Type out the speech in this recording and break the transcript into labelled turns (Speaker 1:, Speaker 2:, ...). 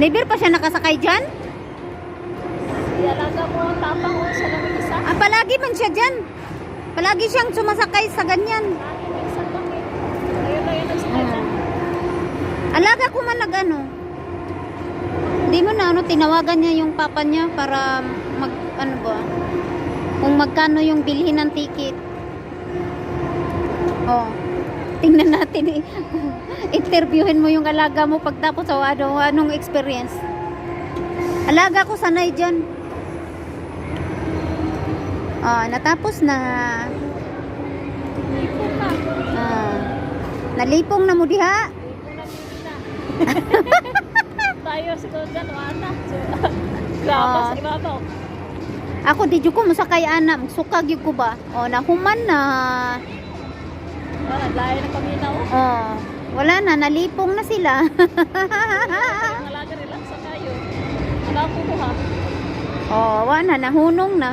Speaker 1: Never pa siya nakasakay dyan?
Speaker 2: Ialaga mo ang tapang o siya lang isa.
Speaker 1: Ah, palagi man siya dyan. Palagi siyang sumasakay sa ganyan.
Speaker 2: Minsan lang eh. Ngayon lang yung nagsakay dyan.
Speaker 1: Alaga ko man nag-ano. Hindi mo na tinawagan niya yung papa niya para ano ba? Kung magkano yung bilhin ng ticket. Oh. Tingnan natin eh. Interviewin mo yung alaga mo pagtapos o anong experience. Alaga ko sanay dyan. Oh, natapos na.
Speaker 2: Lipo ka.
Speaker 1: Ah. Nalipong na mo diha.
Speaker 2: Lipo na nila. Tayo siguro dyan, wala. Graba sa ibabaw.
Speaker 1: Ako di jud ko masakay ana, magsukag yun ko ba? Oh, nahuman na.
Speaker 2: Wala, dahil na paminaw.
Speaker 1: Oh, wala na, nalipong na sila.
Speaker 2: Ang alaga relax sa tayo. Wala ko ha.
Speaker 1: Oh, wala na, nahunong na.